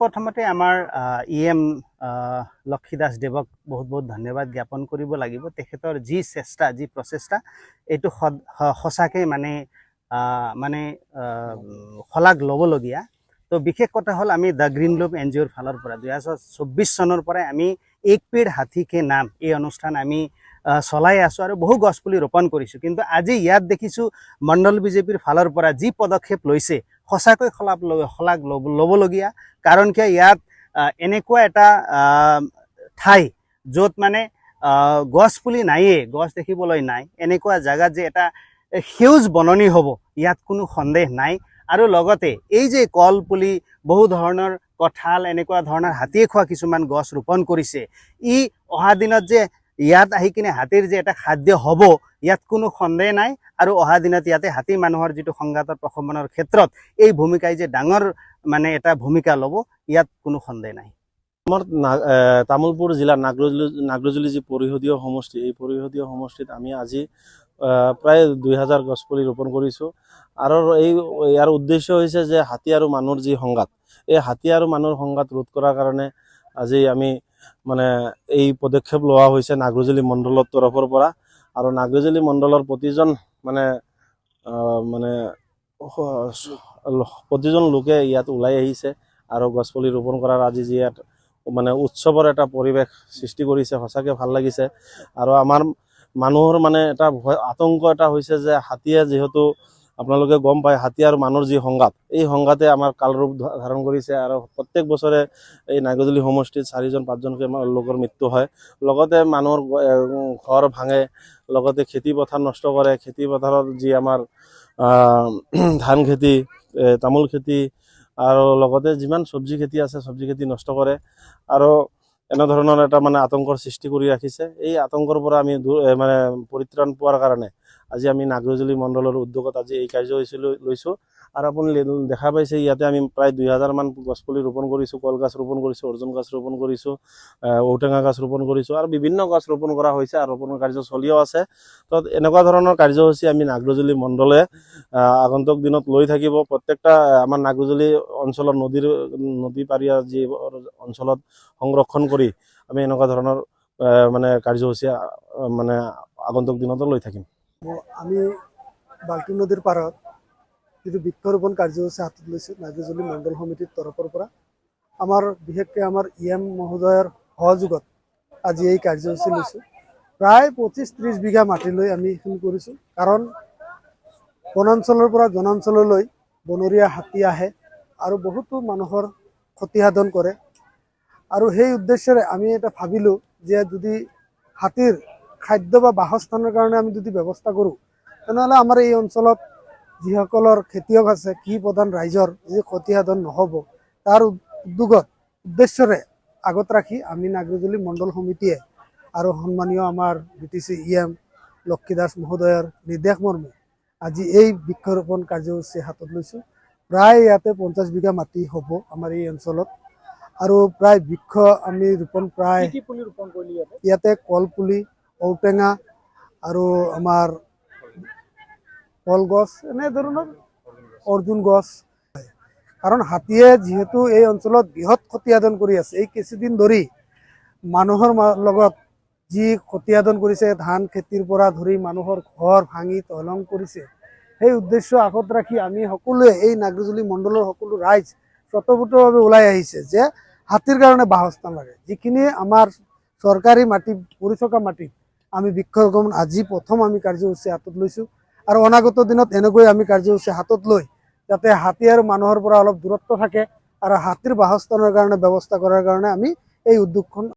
প্ৰথমতে আমাৰ ইএম লক্ষী দাস দেৱক বহুত বহুত ধন্যবাদ জ্ঞাপন কৰিব লাগিব। তেখেতৰ যি চেষ্টা যি প্ৰচেষ্টা এইটো সঁচাকৈ মানে শলাগ ল'বলগীয়া। তো বিশেষ কথা হ'ল আমি দ্য গ্ৰীণ লুপ NGOৰ ফালৰ পৰা 2024 চনৰ পৰাই আমি এক পেड़ হাতী কে নাম এই অনুষ্ঠান আমি চলাই আছোঁ আৰু বহু গছপুলি ৰোপণ কৰিছোঁ। কিন্তু আজি ইয়াত দেখিছোঁ মণ্ডল বিজেপিৰ ফালৰ পৰা যি পদক্ষেপ লৈছে সঁচাকৈ শলাগ ল'বলগীয়া। কাৰণ কিয় ইয়াত এনেকুৱা এটা ঠাই য'ত মানে গছপুলি নায়েই, গছ দেখিবলৈ নাই, এনেকুৱা জেগাত যে এটা সেউজ বননি হ'ব ইয়াত কোনো সন্দেহ নাই। আৰু লগতে এই যে কল পুলি বহু ধৰণৰ কঁঠাল এনেকুৱা ধৰণৰ হাতীয়ে খোৱা কিছুমান গছ ৰোপণ কৰিছে, ই অহা দিনত যে ইয়াত আহি কিনে হাতীৰ যে এটা খাদ্য হ'ব ইয়াত কোনো সন্দেহ নাই। আৰু অহা দিনত ইয়াতে হাতী মানুহৰ যিটো সংঘাতৰ প্ৰশমনৰ ক্ষেত্ৰত এই ভূমিকাই যে ডাঙৰ মানে এটা ভূমিকা ল'ব ইয়াত কোনো সন্দেহ নাই। আমাৰ তামোলপুৰ জিলাৰ নাগ্ৰজুলি যি পৰিষদীয় সমষ্টি, এই পৰিষদীয় সমষ্টিত আমি আজি প্ৰায় 2000 গছপুলি ৰোপণ কৰিছোঁ। আৰু ইয়াৰ উদ্দেশ্য হৈছে যে হাতী আৰু মানুহৰ যি সংঘাত, এই হাতী আৰু মানুহৰ সংঘাত ৰোধ কৰাৰ কাৰণে আজি আমি মানে এই পদক্ষেপ লোৱা হৈছে নাগ্ৰজুলি মণ্ডলৰ তৰফৰ পৰা। আৰু নাগ্ৰজুলি মণ্ডলৰ প্ৰতিজন লোকে ইয়াত ওলাই আহিছে আৰু গছপুলি ৰোপণ কৰাৰ আজি যি ইয়াত মানে উৎসৱৰ এটা পৰিৱেশ সৃষ্টি কৰিছে, সঁচাকৈ ভাল লাগিছে। আৰু আমাৰ মানুহৰ এটা আতংক এটা হৈছে যে হাতীয়ে যিহেতু আপোনালোকে গম পায়, হাতী আৰু মানুহৰ যি সংঘাত, এই সংঘাতে আমাৰ কালৰূপ ধাৰণ কৰিছে। আৰু প্ৰত্যেক বছৰে এই নাগ্ৰজুলি সমষ্টিত 4-5জনকৈ লোকৰ মৃত্যু হয়। লগতে মানুহৰ ঘৰ ভাঙে, লগতে খেতি পথাৰ নষ্ট কৰে। খেতি পথাৰত যি আমাৰ ধান খেতি, তামোল খেতি আৰু লগতে যিমান চব্জি খেতি আছে চব্জি খেতি নষ্ট কৰে আৰু এনেধৰণৰ এটা আতংকৰ সৃষ্টি কৰি ৰাখিছে। এই আতংকৰ পৰা আমি পৰিত্ৰাণ পোৱাৰ কাৰণে আজি আমি নাগ্ৰজুলি মণ্ডলৰ উদ্যোগত আজি এই কাৰ্যসূচী লৈছোঁ। আৰু আপুনি দেখা পাইছে ইয়াতে আমি প্ৰায় 2000 মান গছপুলি ৰোপণ কৰিছোঁ, কল গছ ৰোপণ কৰিছোঁ, অৰ্জুন গছ ৰোপণ কৰিছোঁ, ঔটেঙা গছ ৰোপণ কৰিছোঁ আৰু বিভিন্ন গছ ৰোপণ কৰা হৈছে আৰু ৰোপণৰ কাৰ্য চলিও আছে। তো এনেকুৱা ধৰণৰ কাৰ্যসূচী আমি নাগ্ৰজুলি মণ্ডলে আগন্তুক দিনত লৈ থাকিব। প্ৰত্যেকটা আমাৰ নাগ্ৰজুলি অঞ্চলৰ নদী পাৰীয়া যি অঞ্চলত সংৰক্ষণ কৰি আমি এনেকুৱা ধৰণৰ কাৰ্যসূচী আগন্তুক দিনতো লৈ থাকিম। আমি বাল্টি নদীৰ পাৰত যিটো বৃক্ষৰোপণ কাৰ্যসূচী হাতত লৈছোঁ নাগ্ৰজুলি মণ্ডল সমিতিৰ তৰফৰ পৰা, আমাৰ বিশেষকৈ আমাৰ EM মহোদয়ৰ সহযোগত আজি এই কাৰ্যসূচী লৈছোঁ। প্ৰায় 25-30 বিঘা মাটি লৈ আমি এইখিনি কৰিছোঁ। কাৰণ বনাঞ্চলৰ পৰা জনাঞ্চললৈ বনৰীয়া হাতী আহে আৰু বহুতো মানুহৰ ক্ষতিসাধন কৰে। আৰু সেই উদ্দেশ্যৰে আমি এটা ভাবিলোঁ যে যদি হাতীৰ খাদ্য বা বাসস্থানৰ কাৰণে আমি যদি ব্যৱস্থা কৰোঁ, তেনেহ'লে আমাৰ এই অঞ্চলত যিসকলৰ খেতিয়ক আছে, কৃষি প্ৰধান ৰাইজৰ যি ক্ষতিসাধন নহ'ব, তাৰ উদ্দেশ্যৰে আগত ৰাখি আমি নাগ্ৰজুলি মণ্ডল সমিতিয়ে আৰু সন্মানীয় আমাৰ BTC EM লক্ষী দাস মহোদয়ৰ নিৰ্দেশ মৰ্মে আজি এই বৃক্ষৰোপণ কাৰ্যসূচী হাতত লৈছোঁ। প্ৰায় ইয়াতে 50 বিঘা মাটি হ'ব আমাৰ এই অঞ্চলত। আৰু প্ৰায় বৃক্ষ আমি ৰোপণ প্ৰায় ইয়াতে কলপুলি, ঔটেঙা আৰু আমাৰ কলগছ, এনেধৰণৰ অৰ্জুন গছ। কাৰণ হাতীয়ে যিহেতু এই অঞ্চলত বৃহৎ ক্ষতিসাধন কৰি আছে, এই কিছুদিন ধৰি মানুহৰ লগত যি ক্ষতিসাধন কৰিছে, ধান খেতিৰ পৰা ধৰি মানুহৰ ঘৰ ভাঙি তহিলং কৰিছে, সেই উদ্দেশ্য আগত ৰাখি আমি সকলোৱে এই নাগ্ৰজুলি মণ্ডলৰ সকলো ৰাইজ স্বতঃস্ফূৰ্তভাৱে ওলাই আহিছে যে হাতীৰ কাৰণে বাসস্থান লাগে। যিখিনি আমাৰ চৰকাৰী মাটি পৰি থকা মাটিত আমি বৃক্ষৰোপণ আজি প্ৰথম আমি কাৰ্যসূচী হাতত লৈছোঁ। আৰু অনাগত দিনত এনেকৈ আমি কাৰ্যসূচী হাতত লৈ যাতে হাতী আৰু মানুহৰ পৰা অলপ দূৰত্ব থাকে আৰু হাতীৰ বাসস্থানৰ কাৰণে ব্যৱস্থা কৰাৰ কাৰণে আমি এই উদ্যোগখন